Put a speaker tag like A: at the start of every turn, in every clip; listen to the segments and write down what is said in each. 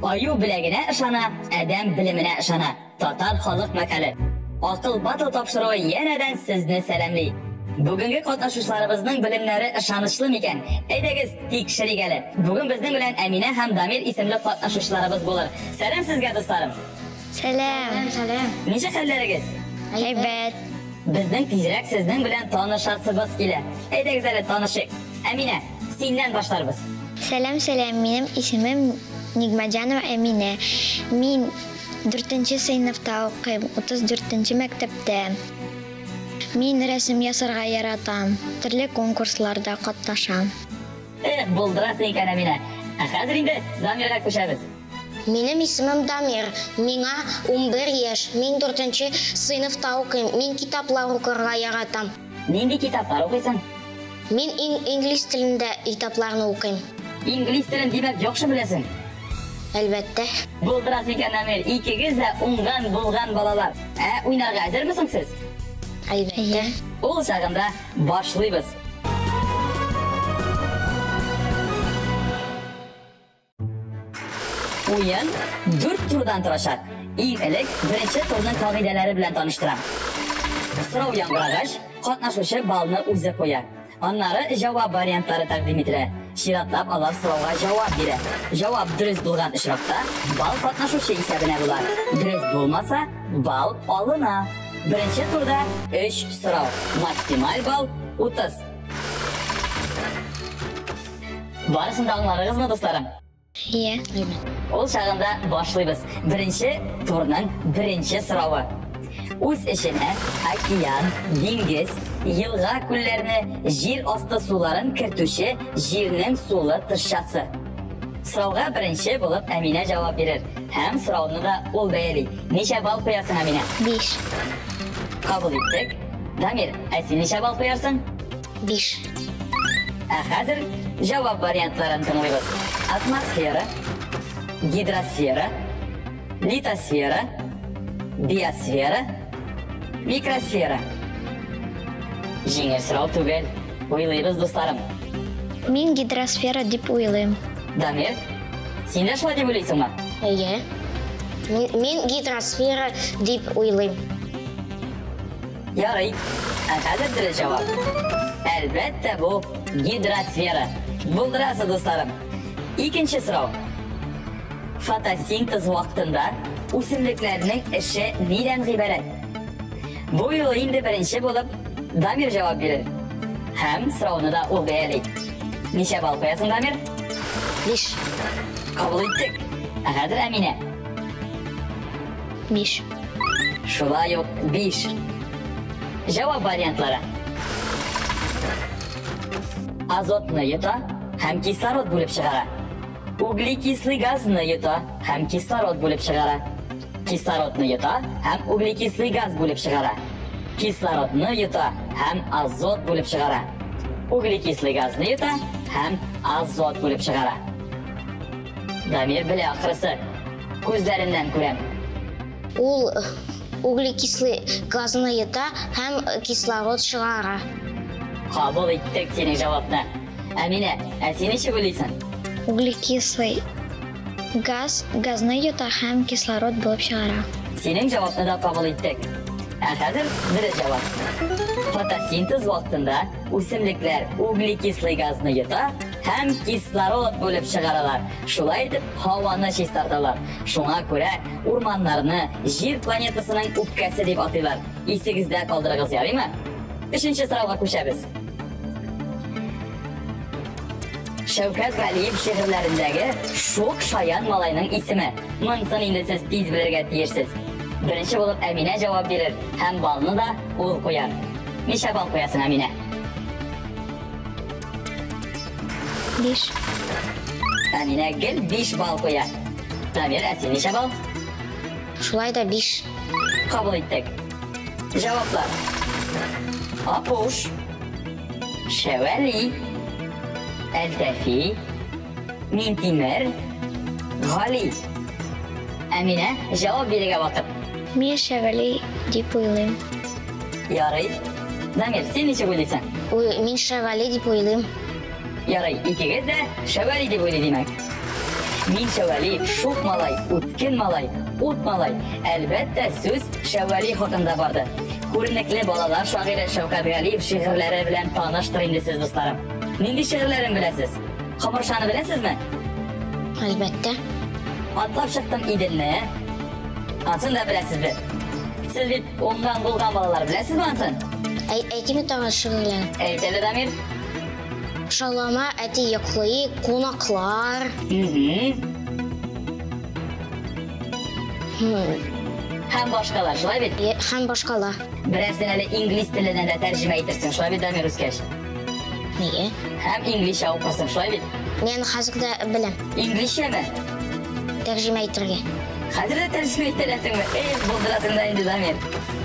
A: Аю білегіне ышана, әдәм біліміне ышана. Татар халық мәкәлі. Ақыл батыл тапшыруы енеден сізні сәлемлей. Бүгінгі қатнашушыларыбыздың білімлері ышанышлы мекен. Әйдәгіз текшірек әлі. Бүгін біздің білән Әминә һәм Дамир исемлі қатнашушыларыбыз болыр. Сәлем сезге достарым.
B: Сәлем.
A: Неше хәлләрегез?
B: Әйбәт.
A: Біздің тезірек сіздің білән танышасыбыз келі. Әйдәгіз әлі танышық. Әминә, сеннен башларбыз.
B: Сәлем, минем исемем Нигмаджанова Әминә. Мин 4-нче сыйныфта укыйм, 34-нче мәктәптә. Мин рәсем ясарга яратам, төрле конкурсларда катнашам.
A: Булдырасың икән, Әминә. Хәзер инде Дамирга күчәбез.
C: Минем исемем Дамир. Миңа 11 яшь. Мин 4-нче сыйныфта укыйм. Мин китаплар укырга яратам.
A: Нинди китаплар укыйсың?
C: Мин инглиз телендә китапларны укыйм.
A: İngiliz телен димәк яхшы беләсең.
C: Әлбәттә.
A: Булдырасың икән, Дамир. Икегез дә уңган булган балалар. Уйнарга әзермесең сез?
C: Әлбәттә.
A: Ул чагында башлыйбыз. Уен 4 турдан торачак. Иң элек беренче турның кагыйдәләре белән таныштырам. Сорау яңгырагач, катнашучы балны үзе куя. Аннары җавап вариантлары тәкъдим ителә. Чиратлап алар сорауга җавап бирә. Җавап дөрес булган очракта бал катнашучы исәбенә була. Дөрес булмаса, бал алына. Беренче турда 3 сорау. Максималь бал 30. Барысын да аңларыгызмы, достарым?
B: Иә.
A: Ул чагында башлыйбыз. Беренче турның беренче соравы. Үз эшенә океан, диңгез, елга күлләрне, җир асты суларын кертүче җирнең сулы тышчасы. Сорауга беренче булып Әминә җавап бирер. Һәм сорауны да ул бәяли. Ничә бал куясың, Әминә?
B: 5.
A: Кабул иттек. Дамир, син ничә бал куярсың?
C: 5.
A: Хәзер җавап вариантларын тыңлыйбыз. Атмосфера, гидросфера, литосфера, биосфера, микросфера. Җиңел сорау түгел. Уйлыйбыз, достарым.
B: Мин гидросфера дип уйлыйм.
A: Дамир, син дә шулай дип уйлыйсыңмы?
C: Әйе. Мин гидросфера дип уйлыйм.
A: Ярый. Хәзер дөрес җавап. Әлбәттә, бу гидросфера. Булдырасыз, достарым. Икенче сорау. Фотосинтез вакытында үсемлекләрнең эше нидән гыйбарәт? Бу юлы инде беренче булып Дамир җавап бирер. Һәм сорауны да ул бәяли. Ничә бал куясың, Дамир?
C: 5.
A: Кабул иттек. Хәзер Әминә.
B: 5.
A: Шулай ук 5. Җавап вариантлары. Азотны йота һәм кислород бүлеп чыгара. Углекислый газны йота һәм кислород бүлеп чыгара. Кислородны йота һәм углекислый газ бүлеп чыгара. Кислородны йота һәм азот бүлеп чыгара. Углекислый газны йота һәм азот бүлеп чыгара. Дамир белә ахрысы. Күзләреннән күрәм.
C: Ул углекислый газны йота һәм кислород чыгара.
A: Кабул иттек синең җавапны. Әминә, син ничек уйлыйсың?
B: Углекислый газны йота һәм кислород булып чыгара.
A: Синең җавапны да кабул иттек. Хәзер дөрес җавап. Фотосинтез вакытында үсемлекләр углекислый газны йота һәм кислород бүлеп чыгаралар. Шулай итеп һаваны чистарталар. Шуңа күрә урманнарны җир планетасының үпкәсе дип атыйлар. Исегездә калдырыгыз, ярыймы? Өченче сорауга күчәбез. Шәүкәт Галиев шигырьләрендәге шук шаян малайның исеме. Монсын инде сез тиз белергә тиешсез. Беренче булып Әминә җавап бирер һәм балны да ул куяр. Ничә бал куясың, Әминә?
B: 5.
A: Әминә гел 5 бал куя. Дамир, син ничә бал?
C: Шулай да 5.
A: Кабул иттек. Җаваплар. Апуш, Шәвәли, Әлтәфи, Минтимер, Гали. Әминә, җавап бирергә вакыт.
B: Мин Шәвәли дип уйлыйм.
A: Ярый. Дамир, син ничек уйлыйсың?
C: Мин Шәвәли дип уйлыйм.
A: Ярый, икегез дә Шәвәли дип уйлый димәк. Min Şevali, şok malay, utkin malay, ut malay. Elbette söz Şevali hakkında vardı. Ko'rinakli bolalar shoiri Shavkat G'aliyev she'rlari bilan tanishtiring siz do'stlarim. Nindi she'rlarini bilasiz? Qamoshani bilasizmi?
C: Albatta.
A: Atlab chiqdim idilni. Ansin da bilasizdir. Siz bit ondan bo'lgan bolalar bilasizmi ansin?
C: Aytimi tag'in shirinlar.
A: Aytadi Damir.
C: Shaloma ati yoqli, qo'noqlar.
A: Ham boshqalar, shulay bit.
C: Ham boshqalar.
A: Birazdan hali ingliz tilidan da tarjima etirsin, shulay bit Damir Uzkash.
C: Nega?
A: Ham inglizcha o'qisin, shulay bit.
C: Men hozirda bilim.
A: Inglizchami?
C: Tarjima etirgan.
A: Hozirda tarjima etirasizmi? Bo'ldirasizda endi Damir.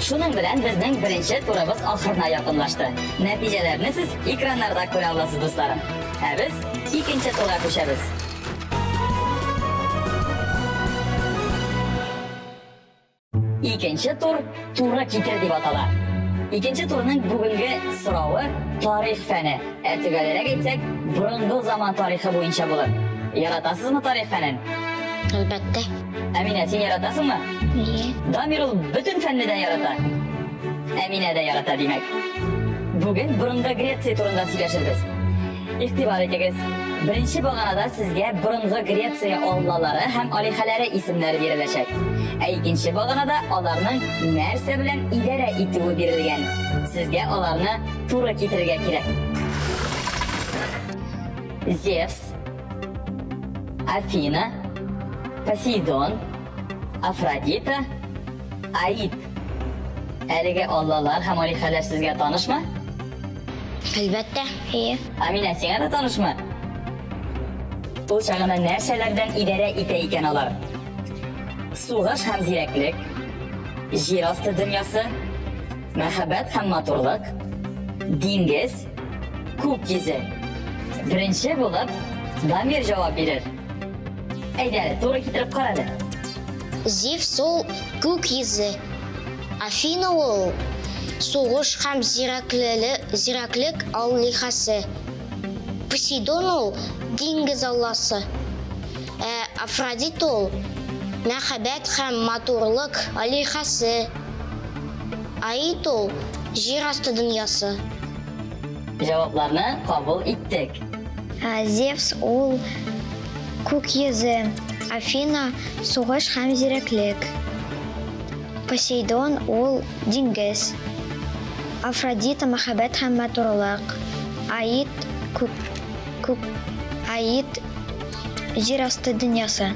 A: Shuning bilan bizning birinchi turimiz oxiriga yaqinlashdi. Natijalarni siz ekranlarda ko'ra olasiz do'stlarim. Biz ikkinchi turga ko'chamiz. İkinci tur tura kitir deb ataladi. İkinci turning bugungi so'rovi tarix fani. Tugalaraga aytsak, burungi zaman tarixi bo'yicha bo'ladi. Yaratasizmi tarix fanini?
C: Albatta.
A: Amina, sen yaratasizmi?
B: Nega?
A: Damirul bütün fannidan yaratadi. Amina da yaratadi demak. Bugun burungi Gretsiya turida suhbatlashamiz. İxtibor etingiz. Birinchi pog'onada sizga burungi Gretsiya olimlari ham olihalari ismlari berilajak. İkinci pog'onada ularning narsa bilan idora etuvi berilgan. Sizga ularni to'g'ri keltirishga kerak. Zevs, Afina, Poseidon, Afrodita, Aid. Haligi olimlar ham olihalar sizga tanishmi?
C: Albatta.
A: Amina, senga da tanishmi? Bu chaqana narsalardan idora etayotgan ular. Sug'ish ham ziraklik, yer osti dunyosi, muhabbat ham motorlik, dengiz, ko'k yuzi. Birinchi bo'lib Damir javob berar. Aytadi, to'g'ri keltirib qaradi.
C: Zevs ol ko'k yuzi. Afina ol sug'ish ham ziraklik olihasi. Poseidon ol dengiz allosi. Afrodit ol muhabbat ham motorlik olihasi. Aid ol yer osti dunyosi.
A: Javoblarni qabul etdik.
B: Zevs ul ko'k yuzi. Afina sug'ish ham ziraklik. Poseidon ul dengiz. Afrodita muhabbat ham motorlik. Aid yer osti dunyosi.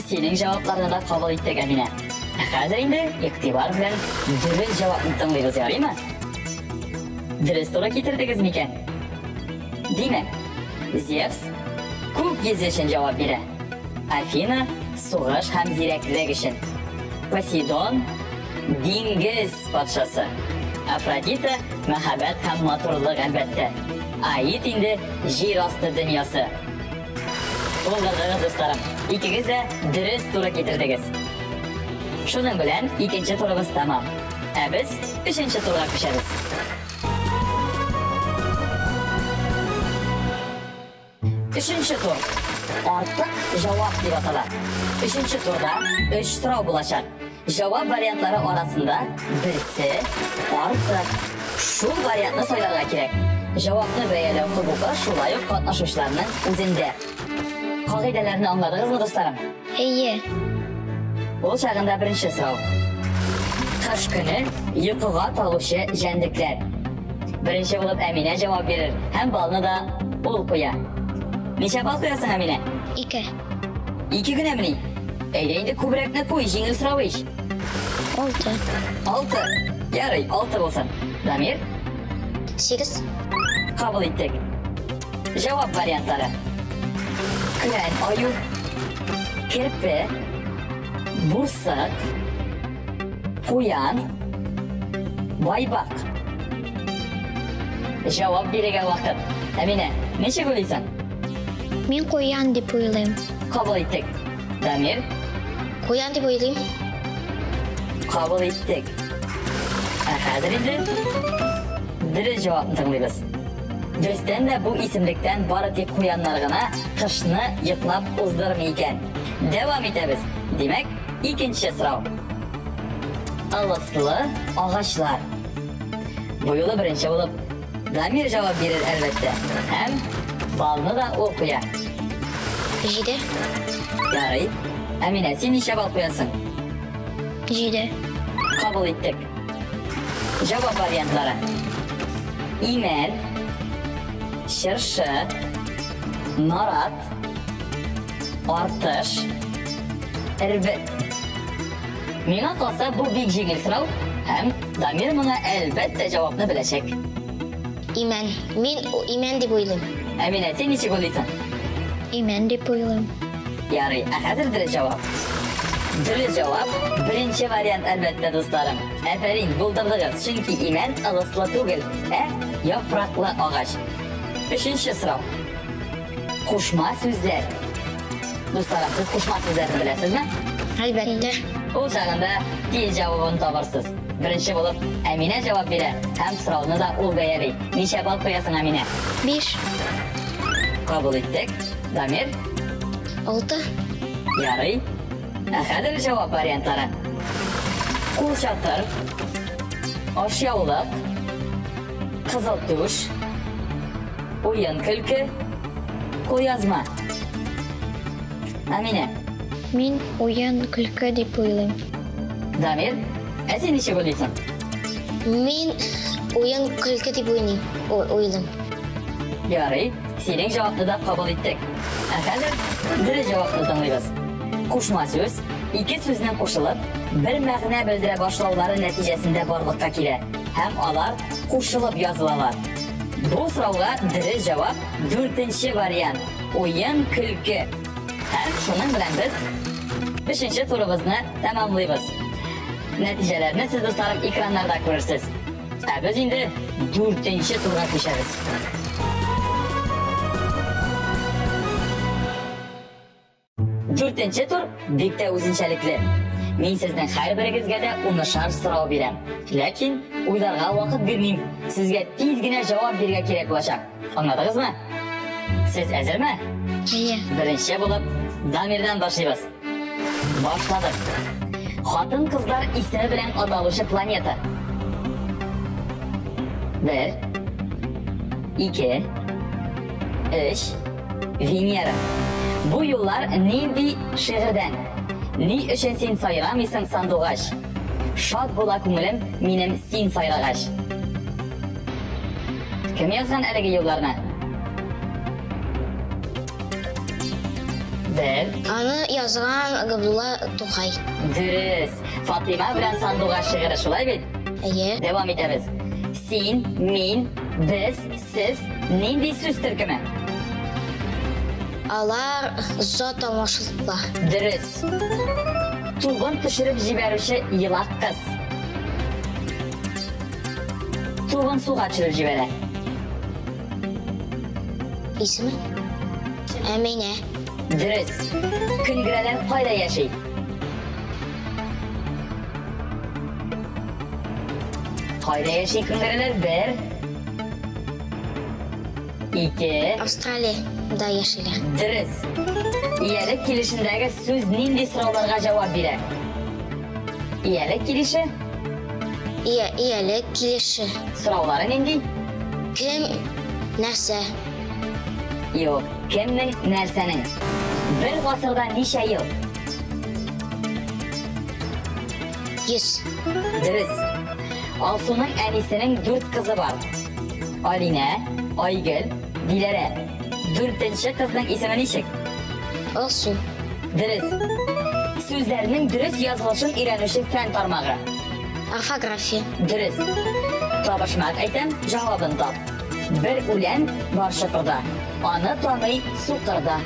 A: Sening javoblarini da qabul etdik Amina. Hozir endi iqtibor bilan durust javobni tinglaymiz, yo'qmi? Durust to'g'ri keltirdingizmi ekan? Demak, Zevs ko'k yuzi uchun javob beradi. Afina sug'ish ham ziraklik uchun. Poseidon dengiz podshosi. Afrodita muhabbat ham motorlik albatta. Aid endi yer osti dunyosi. Bo'ldi do'stlarim, ikkingiz de durust to'g'ri keltirdingiz. Shuning bilan ikkinchi turimiz tamom. Biz uchinchi turga ko'chamiz. Uchinchi tur ortiq javob deb ataladi. Uchinchi turda 3 so'rov bo'lacak. Javob variantlari orasida birisi ortiq. Shu variantni so'ylarga kerak. Javobni bayonlash huquqi shulayib qatnashuvchilarning o'zida. Qoidalarni anladingizmi do'stlarim? Bu chaqinda birinchi so'rov. Qish kuni yiqig'a toluvchi jandiklar. Birinchi bo'lib Amina javob berar. Ham bolni da ul qo'yar. Necha bol qo'yasan Amina?
B: 2.
A: 2 kunamni. Endi ko'brakni qo'y, yengil so'rov ish.
B: 6.
A: 6. Yaray, 6 bo'lsin. Damir?
C: 8.
A: Qabul etdik. Javob variantlari. Kran oyu, kirpi, bursiq, qo'yan, boybaq. Javob bergan vaqt. Amina, necha bo'laysan?
B: Men qo'yan deb o'ylayman.
A: Qabul etdik. Damir?
C: Qo'yan deb o'ylayman.
A: Qabul etdik. Hozir endi durust javobni tinglaymiz. Dösten de bu isimlikten bari tek koyanlarına kışını yıklap uzdurmayken. Devam ederiz. Demek ikinci sınav. Alaslı ağaçlar. Bu yolu birinci olup Damir cevap verir elbette. Hem balını da o koyar.
C: Jide.
A: Yarayı. Emine sen işe bal koyasın.
B: Jide.
A: Kabul ettik. Cevap varyantları. İmel, şırşı, narat, artış, irbet. Mina kalsa bu bir jigil sınav. Hem Damir buna elbette cevabını bilecek.
C: İmen. Min imen deb o'ylayman.
A: Emine sen içi buluyorsun.
B: Imen deb o'ylayman.
A: Yarı hazırdır cevap. Dürüst cevap birinci varyant elbette dostlarım. Aferin buldurdunuz çünkü imen ılıslı değil. Yapraklı ağaç. Üçüncü sınav. Kuşma sözler. Dostlarım siz kuşma sözlerini bilesiniz mi?
C: Albatta.
A: O çağında tez cevabını tapırsınız. Birinci bulup Emine cevap verir. Hem sınavını da ol beğenir. Neçe bal koyasın Emine?
B: 1.
A: Kabul ettik. Damir.
C: 6.
A: Yarı. Hazır cevap varyantları. Kul çatır, aşağılık, kızıl duş, oyun külkü, kul yazma. Emine.
B: Men o'yin kulki deb o'ylayman.
A: Damir, sen işi buluyorsun.
C: Men o'yin kulki deb o'ylayman.
A: Yarı, senin cevabını da kabul ettik. Hazır, bir cevapını tanıyız. Kuşma söz, iki sözden koşulup, bir ma'na bildire başlavları neticesinde barlıkka kelir. Hem alar koşulup yazılalar. Bu sırauga diri cevap 4. varyant. Oyun külkü. Hem şunun bilen biz 5. turumuzni tamamlayız. Neticelerini siz dostlarım ekranlarda görürsünüz. Biz şimdi 4. turga geçeriz. Dörtінші tur bekte o'zinchalikli. Men sizning har biringizga da unashar so'rov beraman. Lekin o'ylarga vaqt bermayman. Sizga tezgina javob berga kerak bo'lacak. Anladingizmi? Siz hazırmı?
B: Iya.
A: Birinchi bo'lib Damirdan boshlaymiz. Boshladik. Xotin qizlar ismi bilan ataluvchi planeta. 1 2 3 Venera. Bu yollar Nindi şehirden. Ni üçün sen sayıramısın sandıgaş. Şad bola kumulum benim sen sayragaş. Kim yazgan elegi yollarına? Bir.
C: Аны yazgan Gabdullah To'qay.
A: Dürüst. Fatima bilen sandıgaş şehiri şulay bit.
C: Iya.
A: Devam ederiz. Sen, men, biz, siz, Nindi söz türkümü.
C: Alar zot almashliqlar.
A: Dürüst. Tuğun pişirip jiberuşi yılak kız. Tuğun suğa çırıp jibere.
C: İsmi? Amine.
A: Dürüst. Küngüreler qayda yaşayıp. Qayda yaşayıp küngüreler? 1 2
C: Avstraliyada yashaydi.
A: Dürüst. İyelik kelişindeki söz nindi sıralarga cevap verir. İyelik kelişi
C: Iyalik kelishi.
A: sıraları nindi?
C: Kim narsa?
A: Yok. Kimning narsaning? Bir asırda necha yıl?
C: 100.
A: Dürüst. Alsun'un anisinin 4 kızı var. Aline, Aygül, Dilere. 4. kızın ismi neçik?
C: Olsun.
A: Dürüst. Sözlerinin dürüst yazılışın öğrenişi fen tarmağı.
C: Orfografiya.
A: Dürüst. Tabışmak aytem cevabını tap. Bir ulen var şıkırda. Anı tanıy su kırda.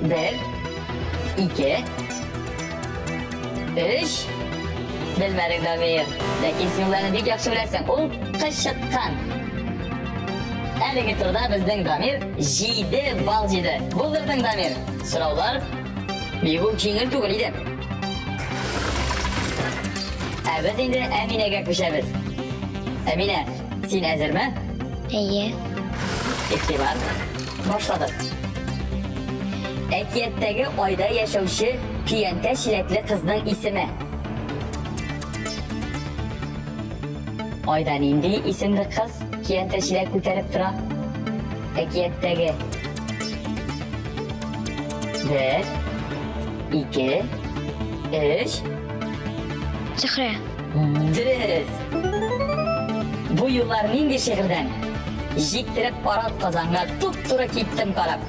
A: 1 2 3 Bilmedik Damir. Lakin sinyallarını bek yaxshi bilasan. O qışıtkan. Eligi turda bizning Damir 7 bal jedi. Buldurding Damir. So'rovlar bu jengil tugul edi. Biz endi Aminaga ko'chamiz. Amina, sen hazırmı?
B: Iya.
A: İhtibar başladı. Ekiyetdagi oyda yaşavchi Piyanta Shilakli qizning ismi. Oydan indi ismli qiz Piyanta Shilak ko'tarib tura. Ekiyetdagi 1, 2, 3.
B: Zahra.
A: Dürüst. Bu yıllar nindi şehirden jiktirip parat kazanga tuttura gittim qarab.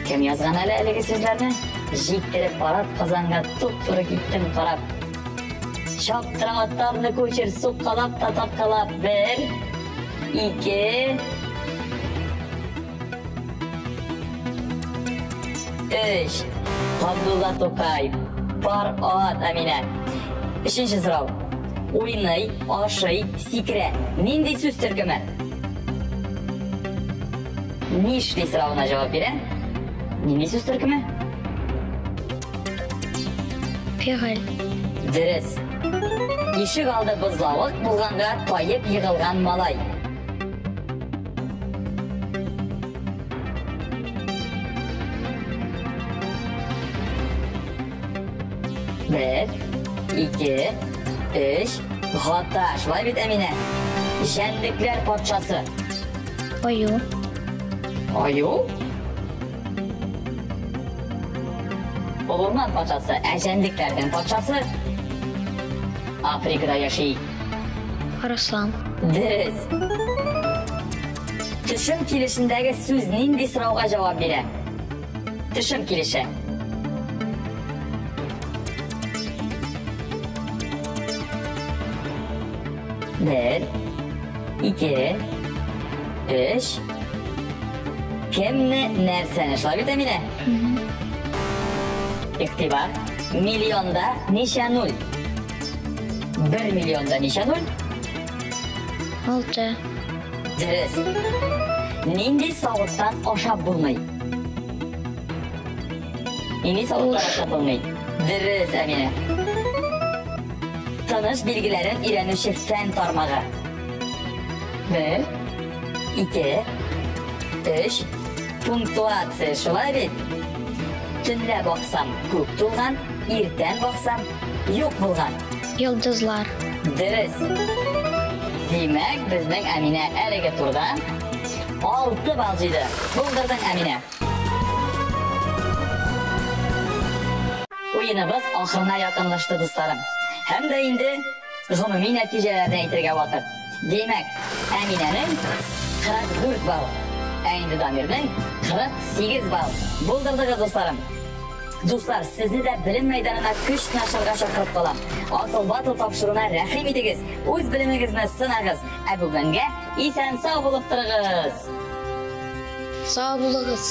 A: Kim yazgan haligi so'zlarni? Jiktirip parat kazanga tuttura gittim qarab. Şaptırağatlarını koşur soqqalab tatapqalab 1, 2, 3. Abdullah To'qayev, Farhod Amina. 3-so'rov. O'ynay, oshay, sikra. Nindi so'z turkumi? Nishli so'rovuna javob bering. Nindi so'z turkumi?
B: Feral.
A: Dürüst. Eshik oldi buzloviq bo'lganga toyib yig'ilgan malay. Bir, 2, 3. G'otash. Voy bit Amina. Jandiklar pochchasi.
B: Oyu.
A: Oyu? O'rmon pochchasi, ajandiklardan pochchasi. Afrikada yashaydi.
B: Araslan.
A: Dürüst. Tushum kelishindagi so'z nindi so'rovga javob beradi. Tushum kelishi. Bir, 2, 3. Kimni narsani shlab Amina? İhtibar. Milyonda nisha nol. 1 milyonda nisha nol?
B: 6.
A: Dürüst. Nindi sovuqdan oshab bo'lmaydi. Nindi sovuqdan oshab bo'lmaydi. Dürüst Amina. Tanış bilgilerin iğrenişi fen tarmağı. 1, 2, 3. Punktuatsiya shulay bit. Tunda boqsam ko'p to'lgan, ertan boqsam yo'q bo'lgan.
B: Yıldızlar.
A: Dürüst. Demak, bizning Amina ariga turdan 6 ball jiydi. Bo'ldirding Amina. O'yinimiz oxirina yaqinlashdi do'stlarim. Hamda endi umumiy natijalarni aytirgan vaqt. Demak, Aminaning 44 ball, endi Damirning 48 ball. Bo'ldirdingiz do'stlarim. Do'stlar, sizni de bilim maydonida kuch nashrga chaqirib qolam. Aql batl topshiruvni rahim etingiz. O'z bilimingizni sinagiz. Bugunga eson sog' bo'lib turig'iz.
C: Sağ olunuz.